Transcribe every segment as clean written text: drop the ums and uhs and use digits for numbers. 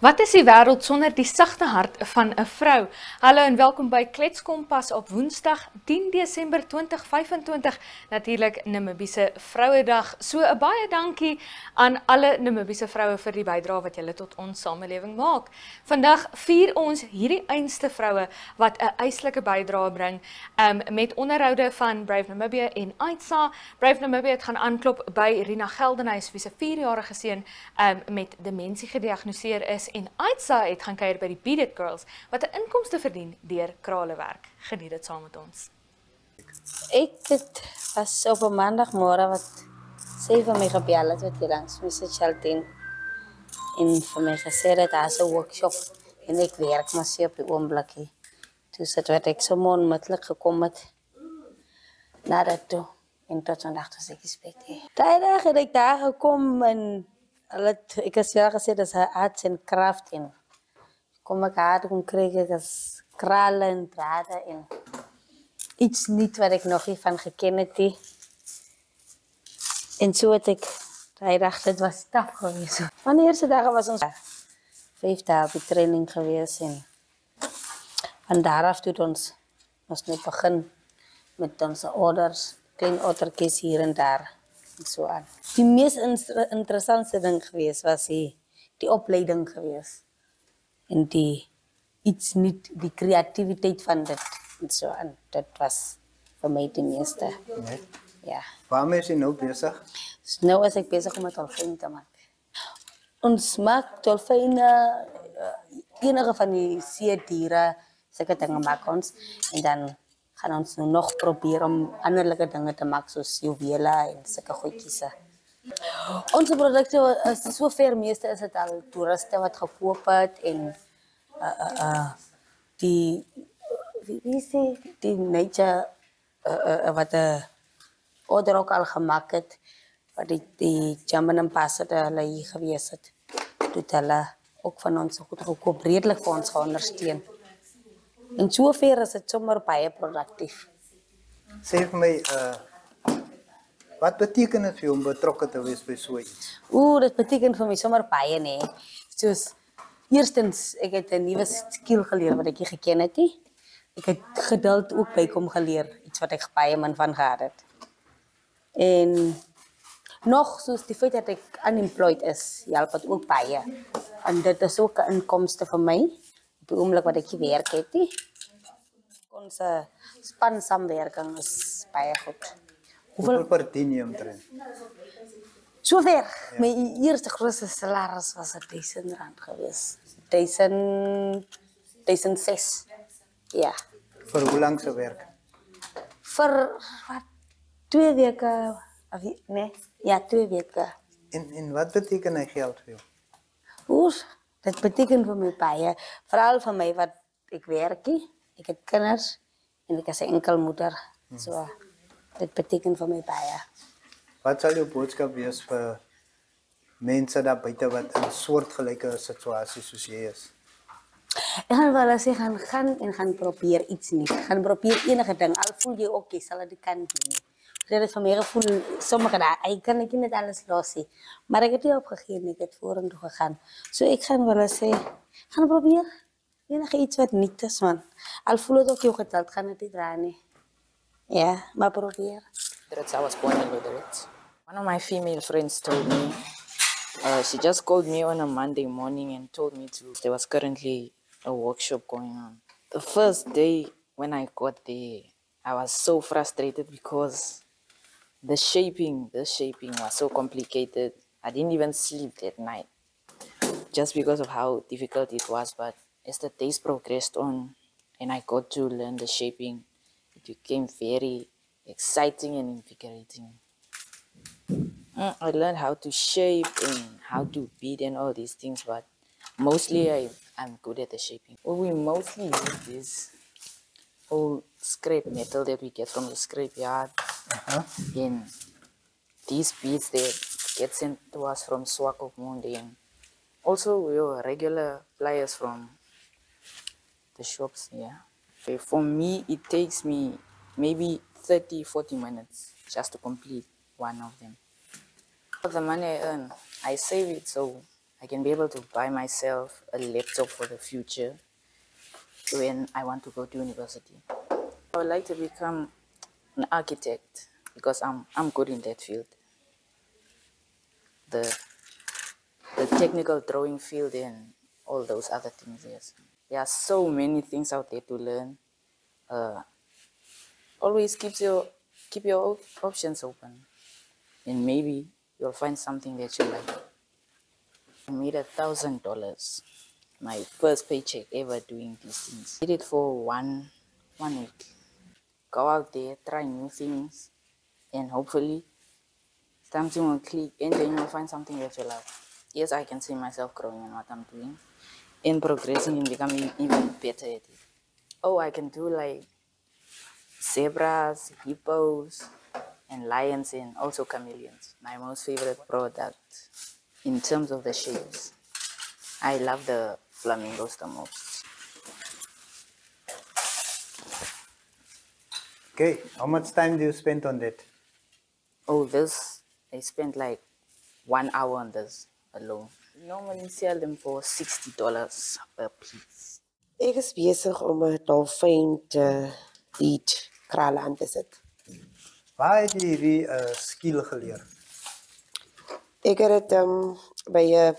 Wat is die wêreld sonder die sagte hart van 'n vrou? Hallo en welkom by Kletskompas op Woensdag 10 Desember 2025, natuurlik Namibiese Vrouedag. So 'n baie dankie aan alle Namibiese vroue vir die bydrae wat julle tot ons samelewing maak. Vandag vier ons hierdie einste vroue wat 'n eislike bydrae bring met onderhoude van Brave Namibia en Aitsa. Brave Namibia het gaan aanklop by Rina Geldenhuys wie se 4-jarige seun met demensie gediagnoseer is. En Aitsa het gaan kuier by die Beat It Girls, wat 'n inkomste verdien deur kralewerk. Geniet dit saam met ons. Het was op 'n maandagmôre wat sy vir my gebel het wat jy langs Mr. Chaltin en vir my gesê dat daar 'n workshop en ek werk maar sy op die oomblik. Toe sit wat ek so onmiddellik gekom het na dat toe en tot vandag toe ek gespek. Daai het ek daar gekom en ek het ja gesê dat sy arts en kracht in. Kom ek uit kon kry ek as krale en drade en iets niet wat ek nog nie van geken het nie. En so het ek daai dag dit was taaf geweest. Van die eerste dae was ons 5 dae op die training geweest en van daar af toe ons net begin met ons orders, klein ordertjies hier en daar. So aan. Die mees interessante ding geweest was die opleiding geweest. En die iets niet, die creativiteit van dit en so aan. Dit was vir my die meeste. Nee. Ja. Waarmee is jy nou besig? Dus nou is ek besig om 'n dolfyn te maak. Ons maak dolfyne, enige van die see diere, sulke dinge maak ons en dan gaan ons nou nog probeer om anderlike dinge te maak soos juwele en sulke goedjies. Onze produkte is sover meeste is dit al toeriste wat gekoop het en die die nature wat order ook al gemaak het wat die German ambassador hulle hier gewees het. Dit hulle ook van ons goed gekoop, redelik vir ons geondersteun. En sover is dit sommer baie produktief. Sê vir my, wat beteken dit vir jou om betrokke te wees by so iets? Dit beteken vir my sommer baie, nee. Soos, eerstens, ek het 'n nuwe skill geleer wat ek nie geken het nie. Ek het geduld ook bykom geleer, iets wat ek baie min van gehad het. En nog, soos die feit dat ek unemployed is, help het ook baie. En dit is ook 'n inkomste vir my. Op die oomblik wat ek nie werk het nie. Ons span saamwerking is baie goed. Hoeveel verdien jy omtrent? Sover, Ja. my eerste grootste salaris was R1000 geweest. 1006. Ja. Vir hoe lank se werk? Vir wat 2 weke of nee, ja, 2 weke. En wat beteken hy geld vir jou? Dit beteken vir my baie, veral vir my wat ek werk nie. Ek het kinders en ek is 'n enkelmoeder. So dit beteken vir my baie. Wat sal jou boodskap wees vir mense daar buite wat in soortgelyke situasies soos jy is? Ek gaan wel sê gaan probeer iets nie. Gaan probeer enige ding. Al voel jy ook jy sal dit kan doen. Dit het van my gevoel sommige dae ek kan net nie alles los nie. Maar ek het nie opgegee nie, ek het vorentoe gegaan. So ek gaan wel sê gaan probeer enige iets wat nuut is man. Al voel dit ook jou geteld gaan dit nie dra nie. Ja, maar probeer. I was born in Lodewijk. One of my female friends told me, she just called me on a Monday morning and told me there was currently a workshop going on. The first day when I got there, I was so frustrated because the shaping was so complicated. I didn't even sleep that night just because of how difficult it was. But as the days progressed on and I got to learn the shaping, it became very exciting and invigorating. I learned how to shape and how to bead and all these things, but mostly I'm good at the shaping. What we mostly use is old scrap metal that we get from the scrapyard. And these beads that get sent to us from Swakopmund, and also your regular pliers from the shops. Yeah. For me, it takes me maybe 30-40 minutes just to complete one of them. The money I earn, I save it so I can be able to buy myself a laptop for the future when I want to go to university. I would like to become an architect because I'm good in that field. The technical drawing field and all those other things, yes. There are so many things out there to learn. Always keep your options open, and maybe you'll find something that you like. I made $1,000, my first paycheck ever doing these things. Did it for one week. Go out there, try new things, and hopefully something will click, and then you'll find something that you love. Yes, I can see myself growing in what I'm doing and progressing and becoming even better at it. Oh, I can do like zebras, hippos, and lions, and also chameleons. My most favorite product in terms of the shapes. I love the flamingos the most. Okay, how much time do you spend on that? Oh, I spent like 1 hour on this alone. Normally sell them for $60 per piece. Ek is besig om 'n dolfyn te eet krale aan te sit. Waar het jy hierdie skill geleer? Ek het dit by 'n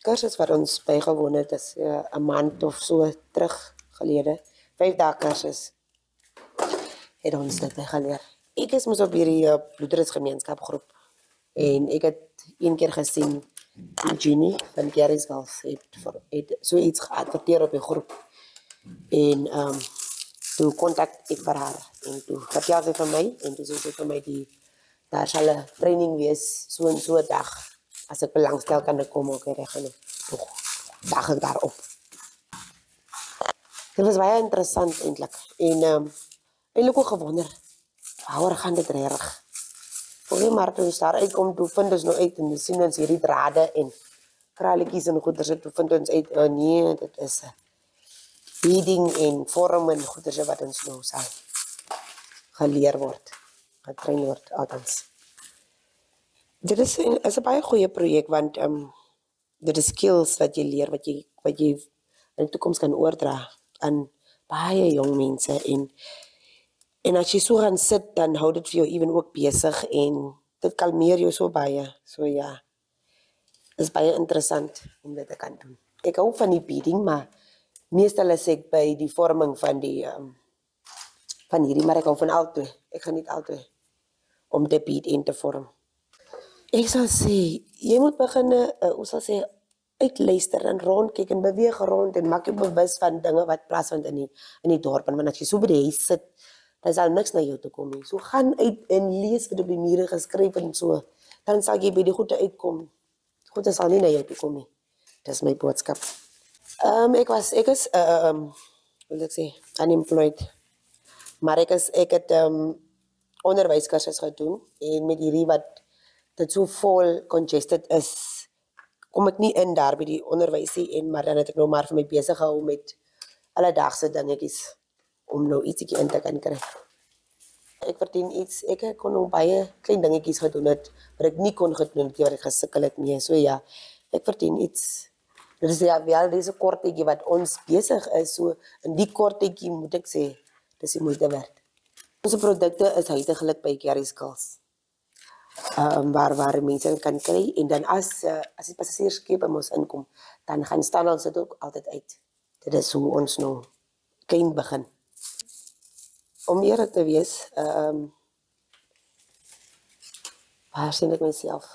kursus wat ons bygewoon het, is 'n maand of so terug gelede. 5 dae kursus het ons dit geleer. Ek is mos op hierdie bloedrusgemeenskapgroep en ek het een keer gesien Eugenie van Gary's Golf het so iets geadverteer op die groep en toe kontak ek vir haar en toe vertel sy vir my en toe sê sy vir my daar sal 'n training wees so en so 'n dag as ek belangstel kan ek kom ook reg en toe dag ek daarop. Dit was baie interessant eintlik en eintlik ook gewonder waaroor gaan dit reg. Voor maar toe ons daar uitkom, toe vind ons nou uit en sien ons hierdie drade en kraletjies en goeders, toe vind ons uit, nee, dit is beading en vorm en goeders wat ons nou sal geleer word, getrain word, althans. Dit is 'n baie goeie projek, want dit is skills wat jy leer, wat jy in die toekoms kan oordra aan baie jong mense en as jy so gaan sit, dan hou dit vir jou even ook besig en dit kalmeer jou so baie. So ja, is baie interessant om dit te kan doen. Ek hou van die beading, maar meestal is ek by die vorming van van hierdie, maar ek hou van albei. Ek geniet albei om te bead en te vorm. Ek sal sê, jy moet begin, hoe sal sê, uitluister en rondkyk en beweeg rond en maak jou bewus van dinge wat plaasvind in die dorp. Want as jy so by die huis sit, dan sal niks na jou toe kom nie. So gaan uit en lees wat op die mure geskryf en so. Dan sal jy by die goede uitkom. Goede sal nie na jou toe kom nie. Dis my boodskap. Ek is wil ek sê, unemployed. Maar ek het onderwyskursus gedoen en met hierdie wat dit so vol congested is, kom ek nie in daar by die onderwysie maar dan het ek nou maar vir my besig gehou met alledaagse dingetjies om nou ietsie in te kan kry. Ek verdien iets, ek kon nou baie klein dingetjies gedoen het, wat ek nie kon gedoen het, wat ek gesukkel het nie, so ja, ek verdien iets. Dit is ja, wel deze kortetjie wat ons besig is, so in die kortetjie moet ek sê, dis die moeite werd. Onze produkte is huidiglik by Gary's Golf, waar mense kan kry, en dan as die passasierskepe ons inkom, dan gaan staan ons dit ook altyd uit. Dit is hoe ons nou klein begin. Om eerlik te wees, waar sien ek myself?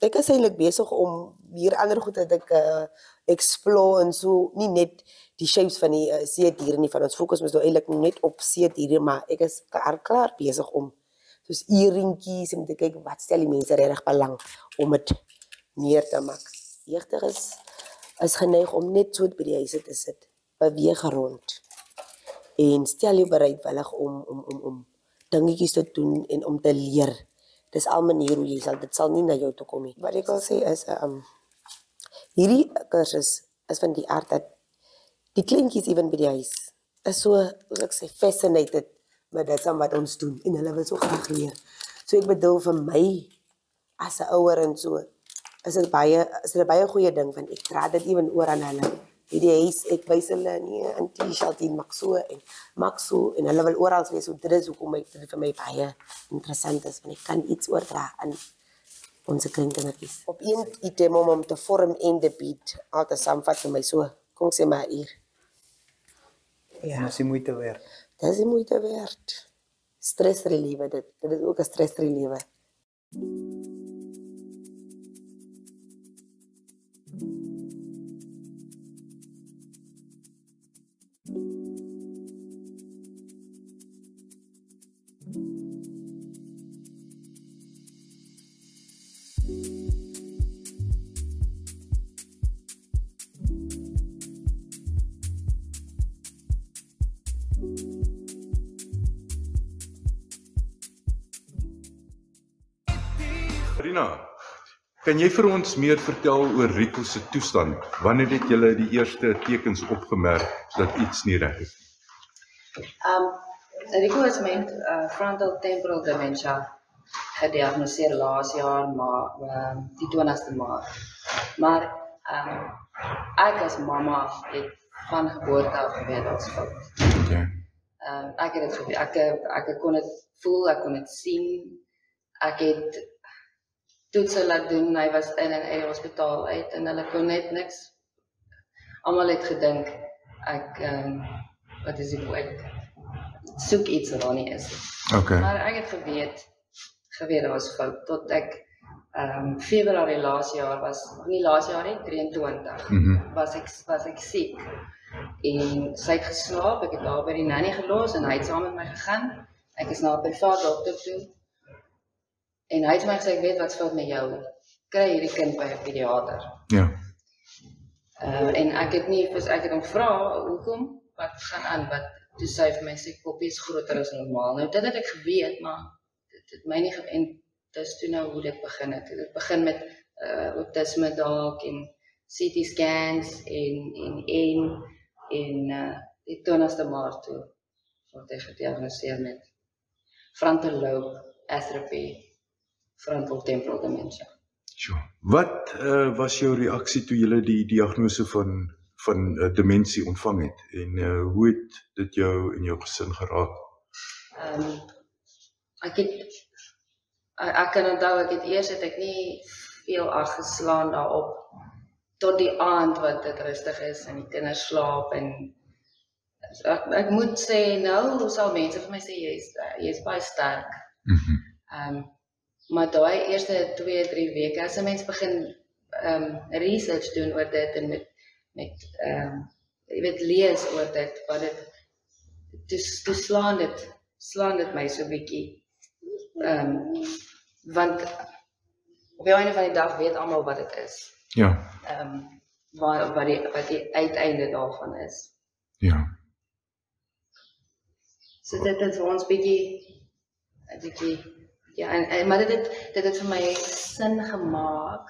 Ek is eintlik besig om hier ander goed dat ek explore en so, nie net die shapes van die seediere nie, van ons fokus is nou eintlik net op seediere, maar ek is klaar besig om soos earringkies om te kyk wat stel die mense regtig belang om dit meer te maak. Jeugdig is geneig om net so by die huise te sit, beweeg rond. En stel jou bereidwillig om dingetjies te doen en om te leer. Dis al manier hoe jy dit sal nie na jou toe kom nie. Wat ek wil sê is, hierdie kursus is van die aard dat die kleintjies even by die huis is so, hoe ek sê, fascinated met dit wat ons doen en hulle wil so graag leer. So ek bedoel vir my as 'n ouer en so, is dit 'n baie goeie ding, want ek dra dit ewen oor aan hulle. Die huis, ek wys hulle nie, Auntie Shaltien maak so en maak so, en hulle wil oral wees, so dit is hoekom dit vir my baie interessant is, want ek kan iets oordra aan onze kleinkindertjies. Op een item om te vorm en de beat, altyd saamvat vir my so, kom sê maar hier. Ja. En is die moeite werd. Dat is die moeite werd. Stress reliever, dit is ook 'n stress reliever. Rina, kan jy vir ons meer vertel oor Rico se toestand? Wanneer het julle die eerste tekens opgemerk dat iets nie reg is? Rico is met frontal temporal dementia gediagnoseer laas jaar, maar die 20ste Maart. Maar ek as mamma het van geboorte af geweet dat is fout. Okay. Ek het dit geweet. Ek kon dit voel, ek kon dit sien. Ek het toetse laat doen, hy was in en uit die hospitaal uit en hulle kon net niks. Almal het gedink wat is die woord? Soek iets wat daar nie is. Okay. Maar ek het geweet dat was fout, tot ek Februarie laas jaar nie laas jaar nie, 23, was ek siek. En sy het geslaap, ek het daar by die nanny gelos en hy het saam met my gegaan. Ek is na 'n privaat dokter toe. En hy het my gesê, ek weet wat fout met jou. Kry hierdie kind by 'n pediater. Ja. En ek het hom vra, hoekom? Wat gaan aan? Toe sê hy vir my, sy koppie is groter as normaal. Nou, dit het ek geweet, maar dit my nie en dis toe nou hoe dit begin het. Dit begin met autisme dalk en CT scans en die 20ste Maart toe word hy gediagnoseer met frontal lobe atrophy, frontal temporal dementia. Sure. Wat was jou reaksie toe jy die diagnose van demensie ontvang het en hoe het dit jou en jou gesin geraak? Ek kan onthou, het ek nie veel ag geslaan daarop tot die aand wat dit rustig is en die kinders slaap en ek moet sê nou sal mense vir my sê jy is baie sterk. Maar daai eerste 2-3 weke as 'n mens begin research doen oor dit en met jy weet lees oor dit wat dit slaan dit my so bietjie want op die einde van die dag weet almal wat dit is. Ja. Wat die uiteinde daarvan is. Ja. So dit het vir ons bietjie ja, maar dit het vir my sin gemaak.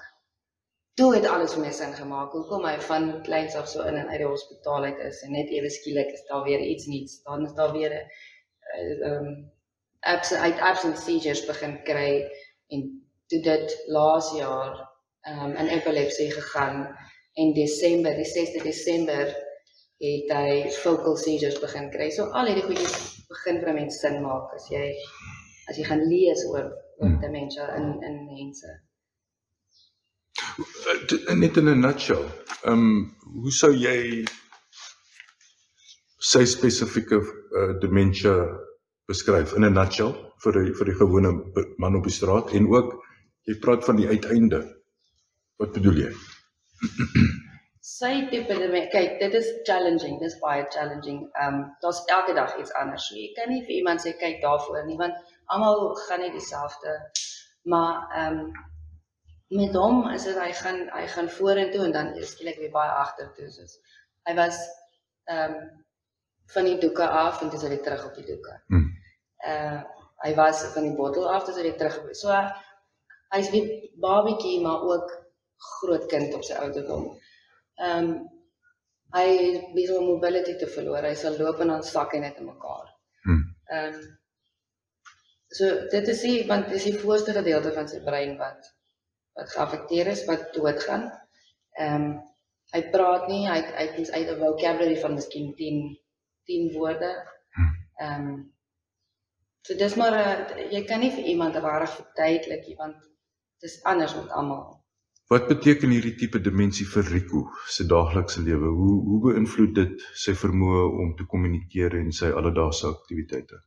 Toe het alles vir my sin gemaak. Hoekom hy van kleins af so in en uit die hospitaal uit is en net ewe skielik is daar weer iets niets. Dan is daar weer absent seizures begin kry en toe dit laas jaar in epilepsie gegaan en die 6de Desember het hy focal seizures begin kry. So al hierdie goedjies begin vir 'n mens sin maak as jy gaan lees oor dementia in mense. Net in 'n nutshell, hoe sou jy sy spesifieke dementia beskryf in 'n nutshell vir die gewone man op die straat en ook jy praat van die uiteinde. Wat bedoel jy? Sy tipe dementia, kyk, dit is challenging, dit is baie challenging. Daar's elke dag iets anders. So jy kan nie vir iemand sê kyk daarvoor nie, want almal gaan nie dieselfde. Maar met hom is dit hy gaan vorentoe en dan skielik weer baie agtertoe. Soos hy was van die doeke af en dis hy terug op die doeke. Hy was van die bottel af, dis hy terug. So hy's weer babietjie, maar ook groot kind op sy ouderdom. Hy het besig om mobility te verloor. Hy sal loop en dan sak hy net in mekaar. So dit is want dis die voorste gedeelte van sy brein wat geaffekteer is, wat doodgaan. Hy praat nie, hy het 'n vocabulary van miskien 10 woorde. So dis maar, jy kan nie vir iemand reg verduidelik nie, want dit is anders met almal. Wat beteken hierdie tipe demensie vir Rico se daaglikse lewe? Hoe beïnvloed dit sy vermoë om te kommunikeer en sy alledaagse aktiwiteite?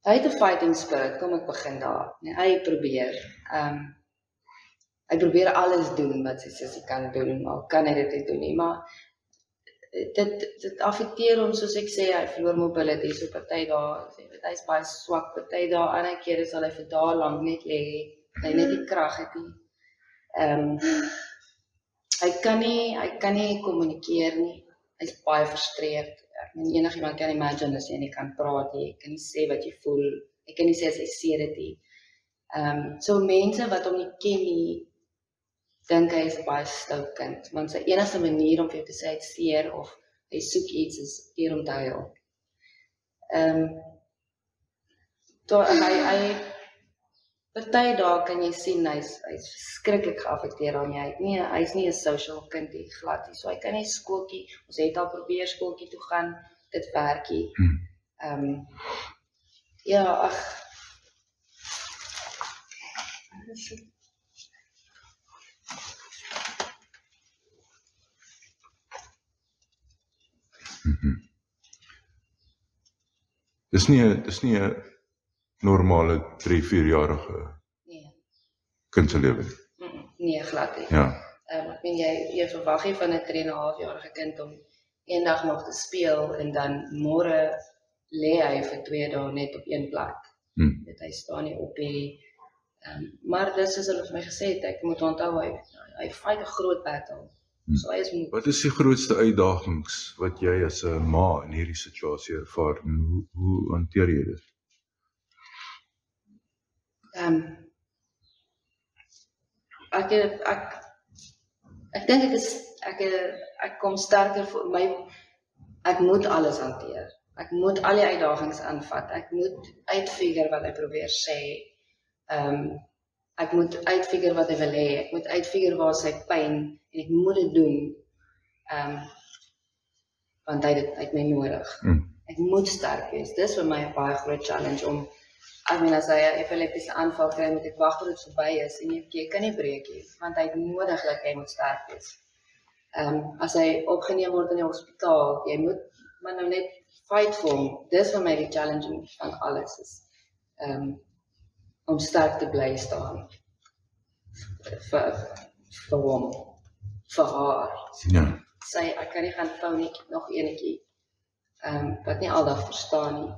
Hy het 'n fighting spirit, kom ek begin daar. Nee, hy probeer alles doen wat sy sussie kan doen, al kan hy dit nie doen nie, maar dit affekteer hom, soos ek sê, hy verloor mobility, so party daar, hy is baie swak, party daar, ander kere sal hy vir dae lank net lê, hy net die krag het nie. Hy kan nie kommunikeer nie, hy is baie frustreerd. Ek meen, enigiemand kan imagine as jy nie kan praat nie, jy kan nie sê wat jy voel, jy kan nie sê as hy seer het nie. So mense wat hom nie ken nie, dink hy is 'n baie stout kind, want sy enigste manier om vir jou te sê hy is seer of hy soek iets is deur om te huil. Party dae kan jy sien hy's verskriklik geaffekteer daarmee. Hy is nie 'n social kind nie, glad nie. So hy kan nie skooltjie, ons het al probeer skooltjie toe gaan, dit werkie. Ja, Dis nie 'n normale 3-4-jarige kind se lewe nie. Nee, glad nie. Ja. Ek meen jy verwag nie van 'n 3,5-jarige kind om eendag nog te speel en dan môre lê hy vir 2 dae net op een plek. Hy staan nie op nie. Maar dis soos hulle vir my gesê het, ek moet onthou hy fight 'n groot battle. So hy is moe. Wat is die grootste uitdagings wat jy as 'n ma in hierdie situasie ervaar en hoe hanteer jy dit? Ek dink ek kom sterker vir my, ek moet alles hanteer. Ek moet al die uitdagings aanvat. Ek moet uitfigure wat hy probeer sê. Ek moet uitfigure wat hy wil hê. Ek moet uitfigure waar sy pyn en ek moet dit doen. Want hy het my nodig. Ek moet sterk wees. Dis vir my 'n baie groot challenge om as hy 'n epileptiese aanval kry, moet ek wag tot dit verby is en jy kan nie breek nie, want hy het nodig dat jy moet sterk wees. As hy opgeneem word in die hospitaal, jy moet maar nou net fight vir hom. Dis vir my die challenge van alles is om sterk te bly staan vir hom, vir haar. Ja. Ek kan nie gaan vou nie, nog enetjie wat nie aldag verstaan nie.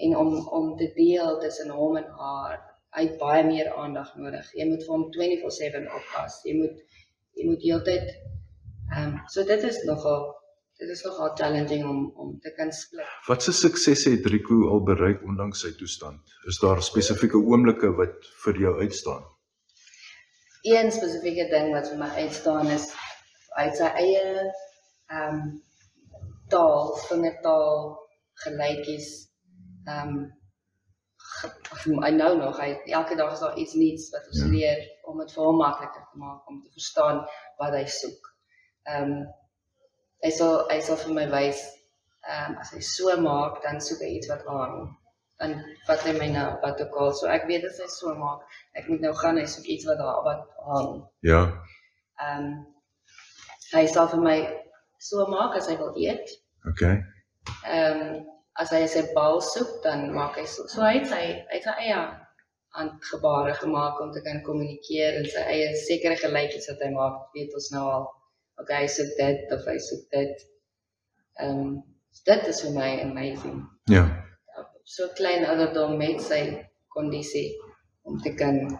En om te deel tussen hom en haar, hy het baie meer aandag nodig. Jy moet vir hom 24/7 oppas. Jy moet heeltyd, so dit is nogal challenging om te kan split. Wat se suksesse het Rico al bereik ondanks sy toestand? Is daar spesifieke oomblikke wat vir jou uitstaan? Een spesifieke ding wat vir my uitstaan is, hy het sy eie taal, vingertaal, gelykies. Hy nou nog, elke dag is daar iets nuuts wat ons leer om dit vir hom makliker te maak, om te verstaan wat hy soek. Hy sal vir my wys, as hy so maak, dan soek hy iets wat aan. Dan vat hy my na wat ook al, so ek weet as hy so maak, ek moet nou gaan, hy soek iets wat aan. Ja. Hy sal vir my so maak as hy wil eet. Okay. As hy sy bal soek, dan maak hy so hy het sy eie handgebare gemaak om te kan kommunikeer en sy eie sekere gelykies wat hy maak, weet ons nou al, okay, hy soek dit of hy soek dit. Dit is vir my amazing. Ja. So klein ouderdom met sy kondisie om te kan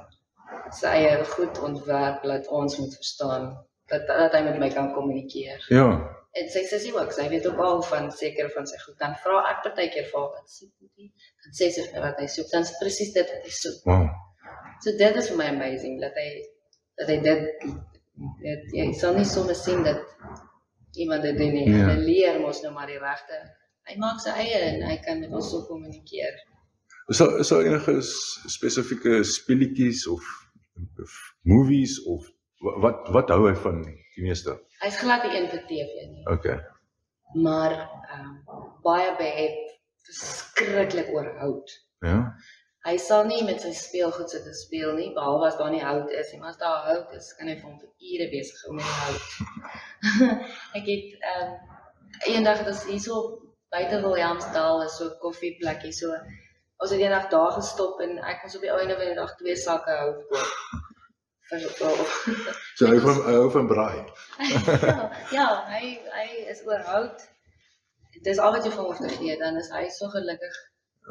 sy eie goed ontwerp, dat ons moet verstaan, dat hy met my kan kommunikeer. Ja. En sy sussie ook, sy weet ook al van sekere van sy goed, dan vra ek partykeer vir haar wat soek nie, dan sê sy vir wat hy soek, dan is presies dit wat hy soek. Wow. So dit is vir my amazing, dat hy dit, jy sal nie sommer sien dat iemand dit doen nie, hy leer ons nou maar die regte, hy maak sy eie en hy kan met ons so kommunikeer. Is daar enige spesifieke speletjies of movies of wat hou hy van die meeste? Hy's glad nie een vir TV nie. Okay. Maar baie behep, verskriklik oor hout. Ja. Hy sal nie met sy speelgoed sit te speel nie, behalwe as daar nie hout is. En as daar hout is, kan hy vir hom vir ure besig hou met die hout. Ek het eendag, dit is hier so buite Williamsdal, is so 'n koffieplekkie, so ons het eendag daar gestop en ek moes op die einde van die dag 2 sakke hout koop. So hy hou van braai. ja, hy is oor hout. Dis al wat jy van hoef te gee, dan is hy so gelukkig.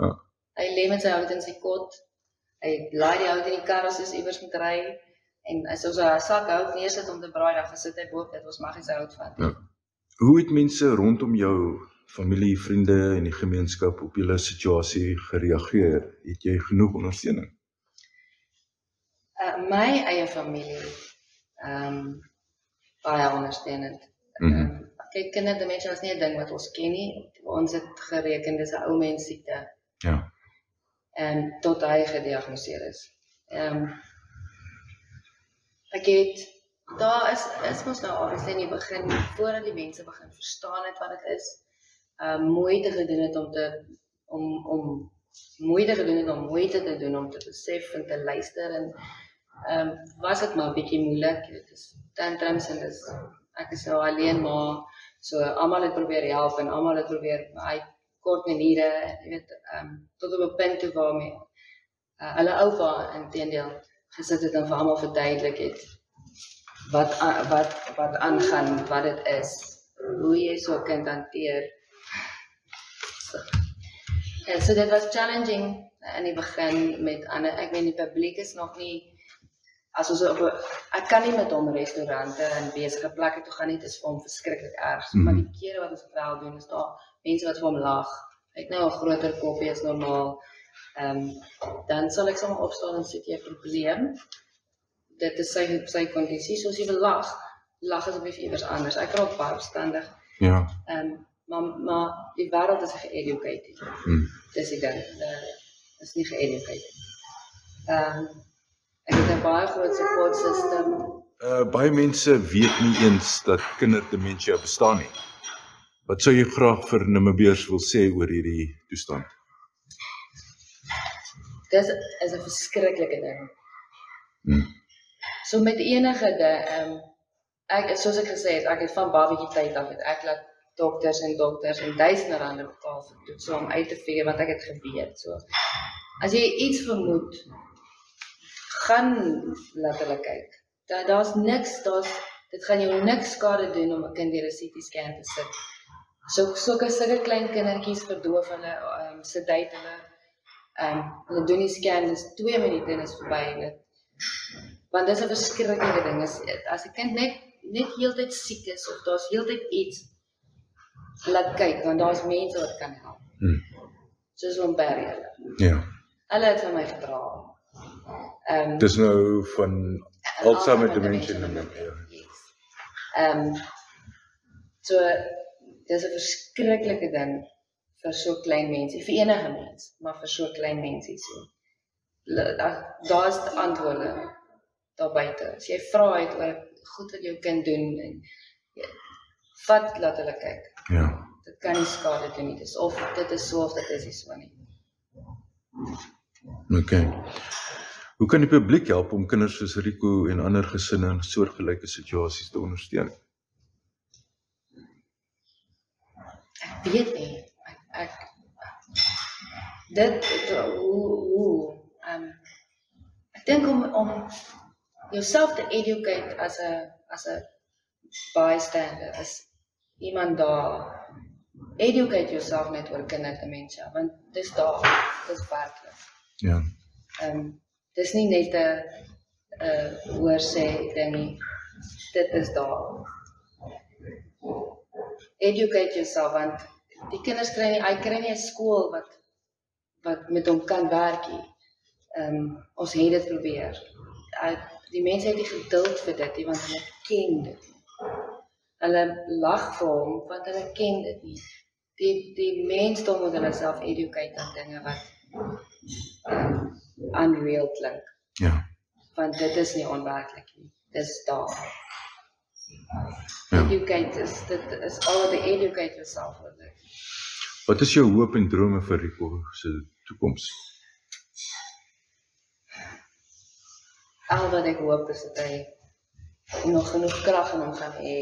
Ja. Hy lê met sy hout in sy kot. Hy laai die hout in die kar as hy iewers moet ry. En as ons 'n sak hout neersit om te braai, dan gesit hy bo op dit, ons mag nie sy hout vat nie. Ja. Hoe het mense rondom jou familie, vriende en die gemeenskap op julle situasie gereageer? Het jy genoeg ondersteuning? My eie familie, baie ondersteunend. Kyk, kinderdemensie is nie 'n ding wat ons ken nie. Ons het gereken, dis 'n ou mens siekte. Ja. En tot hy gediagnoseer is. Ek het, daar is mos nou obviously in die begin, voordat die mense begin verstaan het wat dit is, moeite gedoen het om moeite gedoen het om moeite te doen, om te besef en te luister, en was dit maar 'n bietjie moeilik, dit is tantrums, en ek is nou alleen, maar so almal het probeer help, en almal het probeer, hy kort maniere, jy weet, tot op 'n punt toe waarmee hulle oupa inteendeel gesit het en vir almal verduidelik het wat aangaan, wat dit is, hoe jy so 'n kind hanteer. So dit was challenging in die begin met ander, ek weet die publiek is nog nie, as ons ek kan nie met hom restaurante en besige plekke toe gaan nie, dit is vir hom verskriklik erg, maar die kere wat ons het wel doen, is daar mense wat vir hom lag, hy het nou 'n groter koppie as normaal, dan sal ek sommer opstaan en sê, jy probleem, dit is sy kondisie, soos jy wil lag asseblief iewers anders, ek raak baie opstandig, Ja. maar die wêreld is ge-educated, dis die ding, is nie ge-educated. Ek het 'n baie groot support system. Baie mense weet nie eens dat kinderdemensie bestaan nie. Wat sou jy graag vir Namibiërs wil sê oor hierdie toestand? Dis is 'n verskriklike ding. So met enige ding, soos ek gesê het, ek het van babatjie tyd af, ek laat dokters en duisende rande betaal vir toets, so om uit te figure wat ek het geweet. So, as jy iets vermoed, gaan laat hulle kyk. Daar's niks, dit gaan jou niks skade doen om 'n kind deur 'n CT scan te sit. Sulke klein kindertjies verdoof hulle, sedate hulle doen die scan, dis 2 minute en is verby. Want dis 'n verskriklike ding, as 'n kind net heeltyd siek is, of daar's heeltyd iets, laat kyk, want daar's mense wat kan help. Soos Lomberry hulle. Ja. Hulle het vir my gedra. Dis nou van Alzheimer demensie. So, dis 'n verskriklike ding vir so klein mense, vir enige mens, maar vir so klein mense so. Daar's antwoorde daar buite. As jy vra uit oor goed wat jou kind doen, en laat hulle kyk. Ja. Dit kan nie skade doen nie, dit is so of dit is nie so nie. Okay. Hoe kan die publiek help om kinders soos Rico en ander gesinne in soortgelyke situasies te ondersteun? Ek weet nie. Ek dink om jouself te educate as 'n bystander, as iemand daar, educate yourself net oor kinderdemensie, want dis daar, dis werklik. Ja. Dis nie net 'n hoorsê ding nie, dit is daar. Educate yourself, want die kinders kry nie 'n skool wat met hom kan werk nie. Ons het dit probeer. Die mense het nie geduld vir dit nie, want hulle ken dit nie. Hulle lag vir hom, want hulle ken dit nie. Die mensdom moet hulle self educate aan dinge unreal klink. Ja. Want dit is nie onwerklik nie. Dis daar. Ja. Educate dit is al wat die educate yourself with it. Wat is jou hoop en drome vir Rico se toekoms? Al wat ek hoop is dat hy nog genoeg krag in hom gaan hê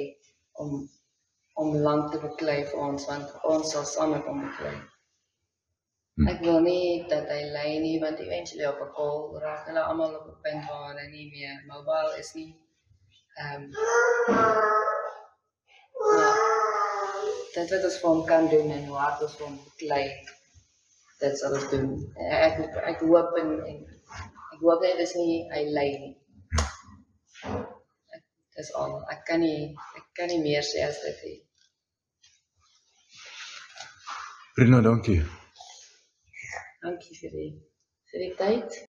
om land te beklei vir ons, want ons sal saam met hom beklei. Ek wil nie dat hy lei nie, want eventually op 'n call raak hulle almal op 'n punt waar hulle nie meer mobile is nie. Dit wat ons vir hom kan doen en hoe hard ons vir hom beklei, dit sal ons doen. Ek hoop en ek hoop net dis nie hy lei nie. Dis al. Ek kan nie meer sê as dit nie. Rina, dankie. Dankie vir die tyd.